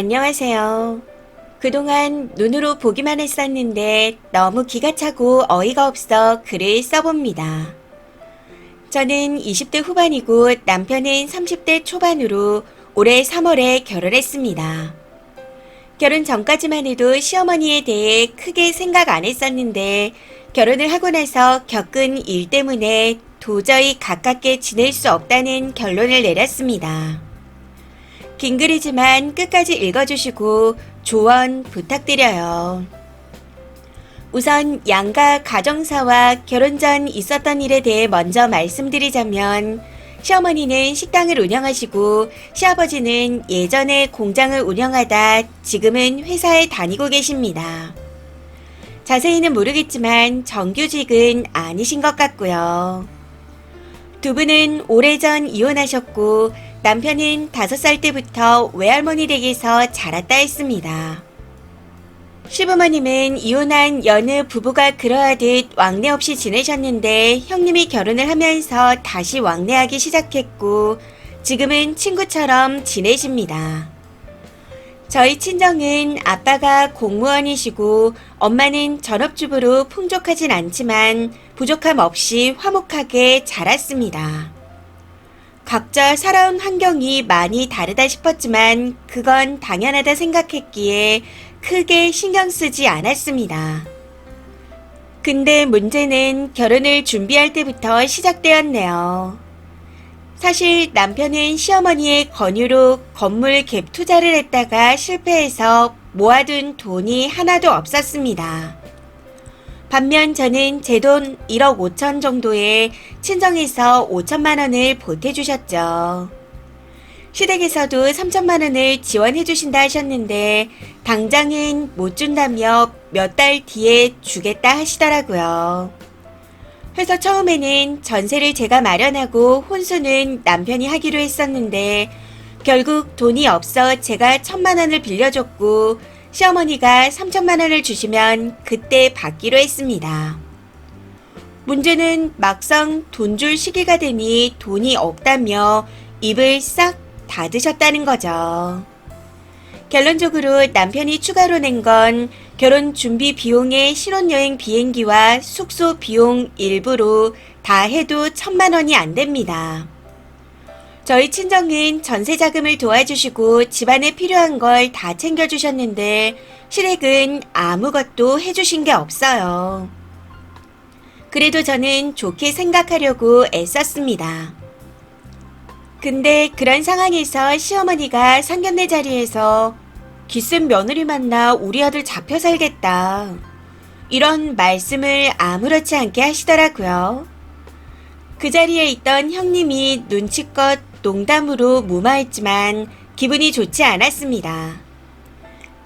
안녕하세요. 그동안 눈으로 보기만 했었는데 너무 기가 차고 어이가 없어 글을 써봅니다. 저는 20대 후반이고 남편은 30대 초반으로 올해 3월에 결혼했습니다. 결혼 전까지만 해도 시어머니에 대해 크게 생각 안 했었는데 결혼을 하고 나서 겪은 일 때문에 도저히 가깝게 지낼 수 없다는 결론을 내렸습니다. 긴 글이지만 끝까지 읽어주시고 조언 부탁드려요. 우선 양가 가정사와 결혼 전 있었던 일에 대해 먼저 말씀드리자면 시어머니는 식당을 운영하시고 시아버지는 예전에 공장을 운영하다 지금은 회사에 다니고 계십니다. 자세히는 모르겠지만 정규직은 아니신 것 같고요. 두 분은 오래전 이혼하셨고 남편은 5살 때부터 외할머니 댁에서 자랐다 했습니다. 시부모님은 이혼한 여느 부부가 그러하듯 왕래 없이 지내셨는데 형님이 결혼을 하면서 다시 왕래하기 시작했고 지금은 친구처럼 지내십니다. 저희 친정은 아빠가 공무원이시고 엄마는 전업주부로 풍족하진 않지만 부족함 없이 화목하게 자랐습니다. 각자 살아온 환경이 많이 다르다 싶었지만 그건 당연하다 생각했기에 크게 신경 쓰지 않았습니다. 근데 문제는 결혼을 준비할 때부터 시작되었네요. 사실 남편은 시어머니의 권유로 건물 갭 투자를 했다가 실패해서 모아둔 돈이 하나도 없었습니다. 반면 저는 제 돈 1억 5천 정도에 친정에서 5천만 원을 보태주셨죠. 시댁에서도 3천만 원을 지원해 주신다 하셨는데 당장은 못 준다며 몇 달 뒤에 주겠다 하시더라고요. 그래서 처음에는 전세를 제가 마련하고 혼수는 남편이 하기로 했었는데 결국 돈이 없어 제가 1천만 원을 빌려줬고 시어머니가 3천만 원을 주시면 그때 받기로 했습니다. 문제는 막상 돈 줄 시기가 되니 돈이 없다며 입을 싹 닫으셨다는 거죠. 결론적으로 남편이 추가로 낸 건 결혼 준비 비용의 신혼여행 비행기와 숙소 비용 일부로 다 해도 1천만 원이 안 됩니다. 저희 친정은 전세 자금을 도와주시고 집안에 필요한 걸 다 챙겨주셨는데 시댁은 아무것도 해주신 게 없어요. 그래도 저는 좋게 생각하려고 애썼습니다. 근데 그런 상황에서 시어머니가 상견례 자리에서 기센 며느리 만나 우리 아들 잡혀 살겠다. 이런 말씀을 아무렇지 않게 하시더라고요. 그 자리에 있던 형님이 눈치껏 농담으로 무마했지만 기분이 좋지 않았습니다.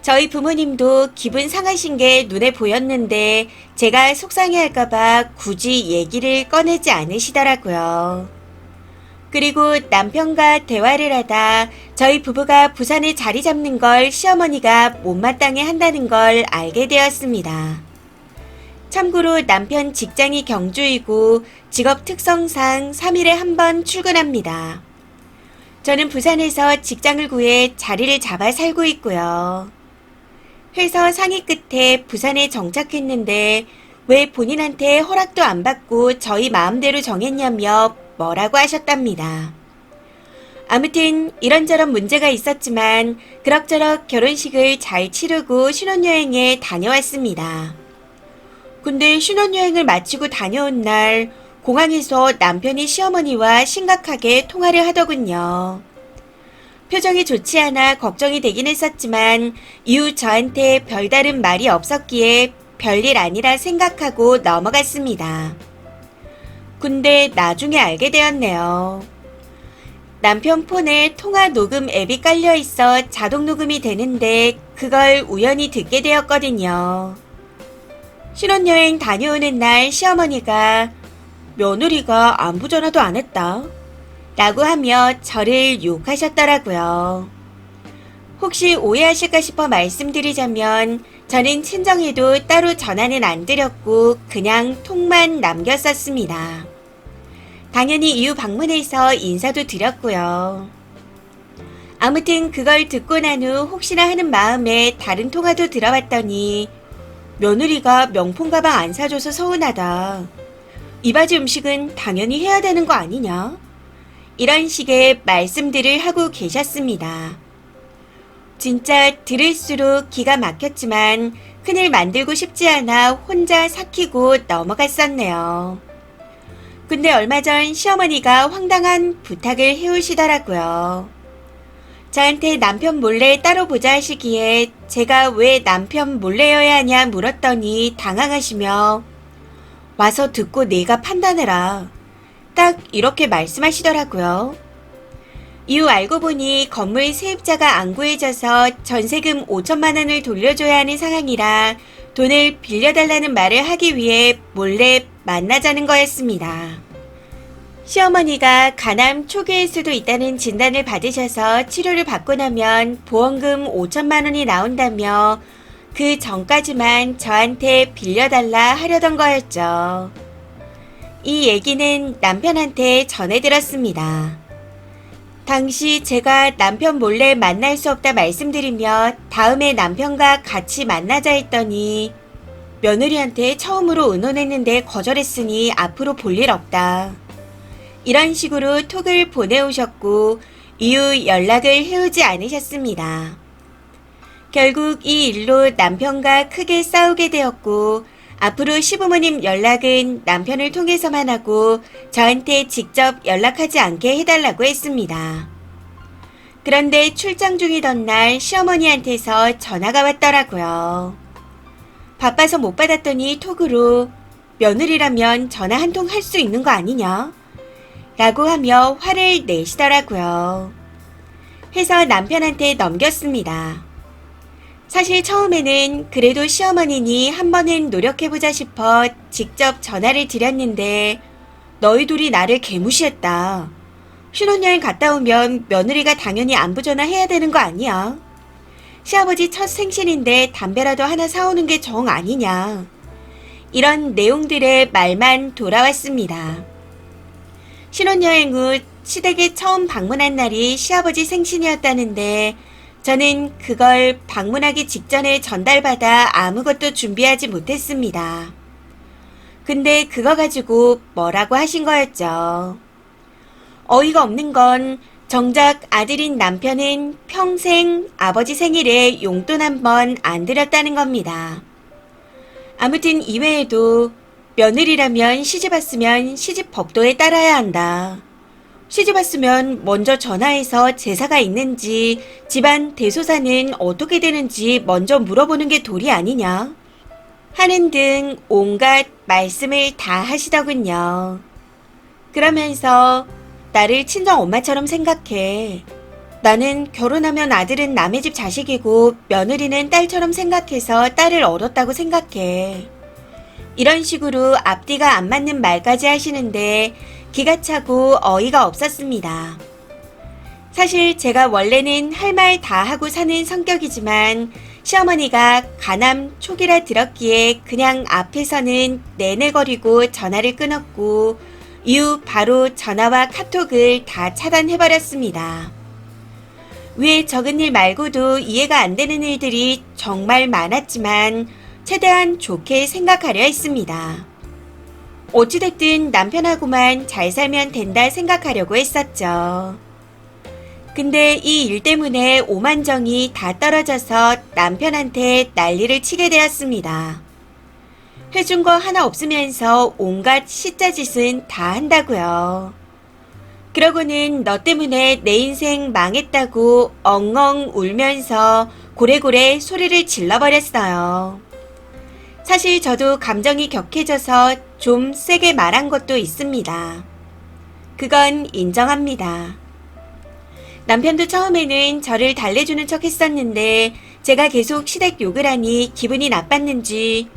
저희 부모님도 기분 상하신 게 눈에 보였는데 제가 속상해할까봐 굳이 얘기를 꺼내지 않으시더라고요. 그리고 남편과 대화를 하다 저희 부부가 부산에 자리 잡는 걸 시어머니가 못마땅해 한다는 걸 알게 되었습니다. 참고로 남편 직장이 경주이고 직업 특성상 3일에 한 번 출근합니다. 저는 부산에서 직장을 구해 자리를 잡아 살고 있고요. 회사 상의 끝에 부산에 정착했는데 왜 본인한테 허락도 안 받고 저희 마음대로 정했냐며 뭐라고 하셨답니다. 아무튼 이런저런 문제가 있었지만 그럭저럭 결혼식을 잘 치르고 신혼여행에 다녀왔습니다. 근데 신혼여행을 마치고 다녀온 날 공항에서 남편이 시어머니와 심각하게 통화를 하더군요. 표정이 좋지 않아 걱정이 되긴 했었지만 이후 저한테 별다른 말이 없었기에 별일 아니라 생각하고 넘어갔습니다. 근데 나중에 알게 되었네요. 남편 폰에 통화 녹음 앱이 깔려 있어 자동 녹음이 되는데 그걸 우연히 듣게 되었거든요. 신혼여행 다녀오는 날 시어머니가 며느리가 안부 전화도 안 했다 라고 하며 저를 욕하셨더라고요. 혹시 오해하실까 싶어 말씀드리자면 저는 친정에도 따로 전화는 안 드렸고 그냥 톡만 남겼었습니다. 당연히 이후 방문해서 인사도 드렸고요. 아무튼 그걸 듣고 난 후 혹시나 하는 마음에 다른 통화도 들어봤더니 며느리가 명품 가방 안 사줘서 서운하다. 이바지 음식은 당연히 해야 되는 거 아니냐? 이런 식의 말씀들을 하고 계셨습니다. 진짜 들을수록 기가 막혔지만 큰일 만들고 싶지 않아 혼자 삭히고 넘어갔었네요. 근데 얼마 전 시어머니가 황당한 부탁을 해오시더라고요. 저한테 남편 몰래 따로 보자 하시기에 제가 왜 남편 몰래여야 하냐 물었더니 당황하시며 와서 듣고 내가 판단해라. 딱 이렇게 말씀하시더라고요. 이후 알고 보니 건물 세입자가 안 구해져서 전세금 5천만 원을 돌려줘야 하는 상황이라 돈을 빌려달라는 말을 하기 위해 몰래 만나자는 거였습니다. 시어머니가 간암 초기일 수도 있다는 진단을 받으셔서 치료를 받고 나면 보험금 5천만 원이 나온다며 그 전까지만 저한테 빌려달라 하려던 거였죠. 이 얘기는 남편한테 전해 들었습니다. 당시 제가 남편 몰래 만날 수 없다 말씀드리며 다음에 남편과 같이 만나자 했더니 며느리한테 처음으로 의논했는데 거절했으니 앞으로 볼 일 없다. 이런 식으로 톡을 보내오셨고 이후 연락을 해오지 않으셨습니다. 결국 이 일로 남편과 크게 싸우게 되었고 앞으로 시부모님 연락은 남편을 통해서만 하고 저한테 직접 연락하지 않게 해달라고 했습니다. 그런데 출장 중이던 날 시어머니한테서 전화가 왔더라고요. 바빠서 못 받았더니 톡으로 며느리라면 전화 한 통 할 수 있는 거 아니냐? 라고 하며 화를 내시더라고요. 해서 남편한테 넘겼습니다. 사실 처음에는 그래도 시어머니니 한 번은 노력해보자 싶어 직접 전화를 드렸는데 너희 둘이 나를 개무시했다. 신혼여행 갔다 오면 며느리가 당연히 안부 전화해야 되는 거 아니야? 시아버지 첫 생신인데 담배라도 하나 사오는 게 정 아니냐? 이런 내용들의 말만 돌아왔습니다. 신혼여행 후 시댁에 처음 방문한 날이 시아버지 생신이었다는데 저는 그걸 방문하기 직전에 전달받아 아무것도 준비하지 못했습니다. 근데 그거 가지고 뭐라고 하신 거였죠. 어이가 없는 건 정작 아들인 남편은 평생 아버지 생일에 용돈 한 번 안 드렸다는 겁니다. 아무튼 이외에도 며느리라면 시집왔으면 시집 법도에 따라야 한다. 시집왔으면 먼저 전화해서 제사가 있는지 집안 대소사는 어떻게 되는지 먼저 물어보는 게 도리 아니냐 하는 등 온갖 말씀을 다 하시더군요. 그러면서 나를 친정 엄마처럼 생각해. 나는 결혼하면 아들은 남의 집 자식이고 며느리는 딸처럼 생각해서 딸을 얻었다고 생각해. 이런 식으로 앞뒤가 안 맞는 말까지 하시는데 기가 차고 어이가 없었습니다. 사실 제가 원래는 할 말 다 하고 사는 성격이지만 시어머니가 간암 초기라 들었기에 그냥 앞에서는 내내거리고 전화를 끊었고 이후 바로 전화와 카톡을 다 차단해버렸습니다. 위에 적은 일 말고도 이해가 안 되는 일들이 정말 많았지만 최대한 좋게 생각하려 했습니다. 어찌됐든 남편하고만 잘 살면 된다 생각하려고 했었죠. 근데 이 일 때문에 오만정이 다 떨어져서 남편한테 난리를 치게 되었습니다. 해준 거 하나 없으면서 온갖 시짜짓은 다 한다고요. 그러고는 너 때문에 내 인생 망했다고 엉엉 울면서 고래고래 소리를 질러버렸어요. 사실 저도 감정이 격해져서 좀 세게 말한 것도 있습니다. 그건 인정합니다. 남편도 처음에는 저를 달래주는 척 했었는데 제가 계속 시댁 욕을 하니 기분이 나빴는지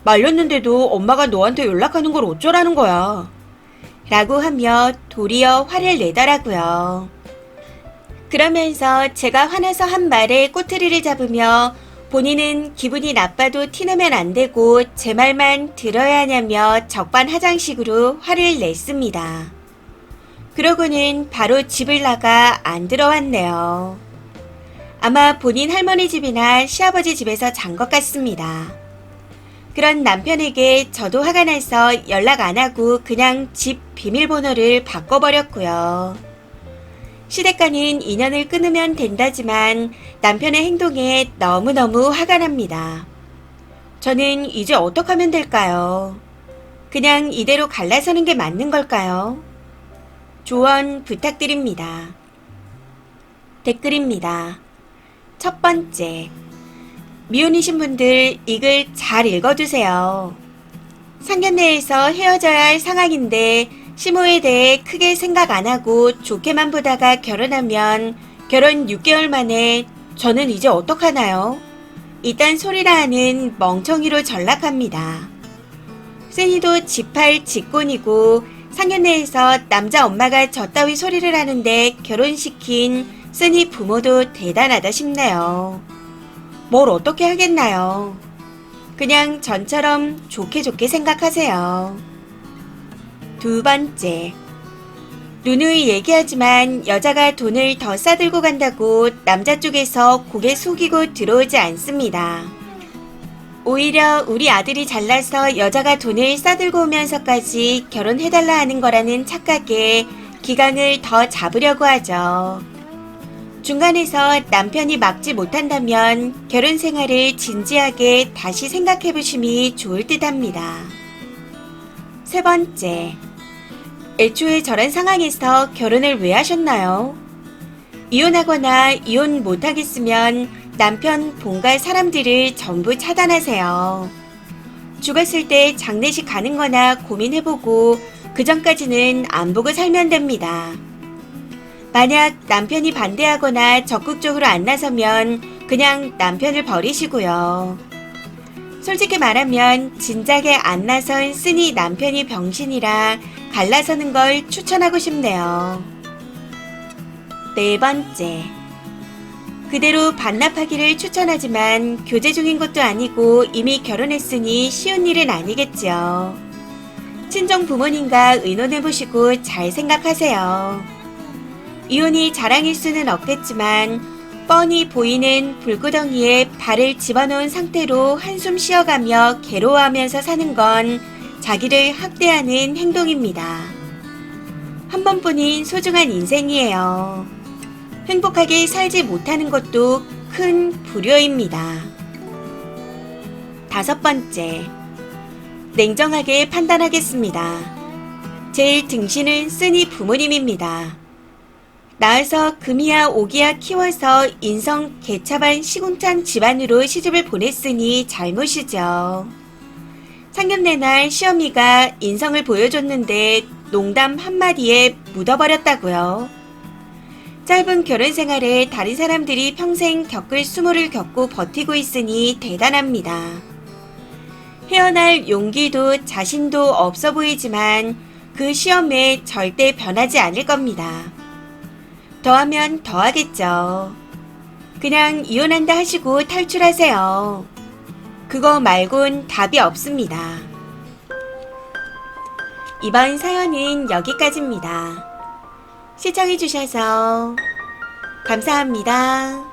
말렸는데도 엄마가 너한테 연락하는 걸 어쩌라는 거야 라고 하며 도리어 화를 내더라고요. 그러면서 제가 화나서 한 말에 꼬투리를 잡으며 본인은 기분이 나빠도 티내면 안 되고 제 말만 들어야 하냐며 적반하장식으로 화를 냈습니다. 그러고는 바로 집을 나가 안 들어왔네요. 아마 본인 할머니 집이나 시아버지 집에서 잔 것 같습니다. 그런 남편에게 저도 화가 나서 연락 안 하고 그냥 집 비밀번호를 바꿔버렸고요. 시댁과는 인연을 끊으면 된다지만 남편의 행동에 너무너무 화가 납니다. 저는 이제 어떻게 하면 될까요? 그냥 이대로 갈라서는 게 맞는 걸까요? 조언 부탁드립니다. 댓글입니다. 첫 번째, 미혼이신 분들 이 글 잘 읽어두세요. 상견례에서 헤어져야 할 상황인데 시모에 대해 크게 생각 안 하고 좋게만 보다가 결혼하면 결혼 6개월 만에 저는 이제 어떡하나요? 이딴 소리라 하는 멍청이로 전락합니다. 세니도 지팔 직권이고 상견례에서 남자 엄마가 저 따위 소리를 하는데 결혼시킨 쓰니 부모도 대단하다 싶네요. 뭘 어떻게 하겠나요? 그냥 전처럼 좋게 생각하세요. 두 번째, 누누이 얘기하지만 여자가 돈을 더 싸들고 간다고 남자 쪽에서 고개 숙이고 들어오지 않습니다. 오히려 우리 아들이 잘나서 여자가 돈을 싸들고 오면서까지 결혼해달라 하는 거라는 착각에 기강을 더 잡으려고 하죠. 중간에서 남편이 막지 못한다면 결혼 생활을 진지하게 다시 생각해 보심이 좋을 듯 합니다. 세 번째, 애초에 저런 상황에서 결혼을 왜 하셨나요? 이혼하거나 이혼 못하겠으면 남편 본갈 사람들을 전부 차단하세요. 죽었을 때 장례식 가는 거나 고민해보고 그 전까지는 안 보고 살면 됩니다. 만약 남편이 반대하거나 적극적으로 안 나서면 그냥 남편을 버리시고요. 솔직히 말하면 진작에 안 나선 쓰니 남편이 병신이라 갈라서는 걸 추천하고 싶네요. 네 번째, 그대로 반납하기를 추천하지만 교제 중인 것도 아니고 이미 결혼했으니 쉬운 일은 아니겠죠. 친정 부모님과 의논해보시고 잘 생각하세요. 이혼이 자랑일 수는 없겠지만 뻔히 보이는 불구덩이에 발을 집어넣은 상태로 한숨 쉬어가며 괴로워하면서 사는 건 자기를 학대하는 행동입니다. 한 번뿐인 소중한 인생이에요. 행복하게 살지 못하는 것도 큰 불효입니다. 다섯 번째, 냉정하게 판단하겠습니다. 제일 등신은 쓰니 부모님입니다. 낳아서 금이야 오기야 키워서 인성 개차반 시궁창 집안으로 시집을 보냈으니 잘못이죠. 상견례 날 시어미가 인성을 보여줬는데 농담 한마디에 묻어버렸다고요. 짧은 결혼 생활에 다른 사람들이 평생 겪을 수모를 겪고 버티고 있으니 대단합니다. 헤어날 용기도 자신도 없어 보이지만 그 시험에 절대 변하지 않을 겁니다. 더하면 더하겠죠. 그냥 이혼한다 하시고 탈출하세요. 그거 말곤 답이 없습니다. 이번 사연은 여기까지입니다. 시청해주셔서 감사합니다.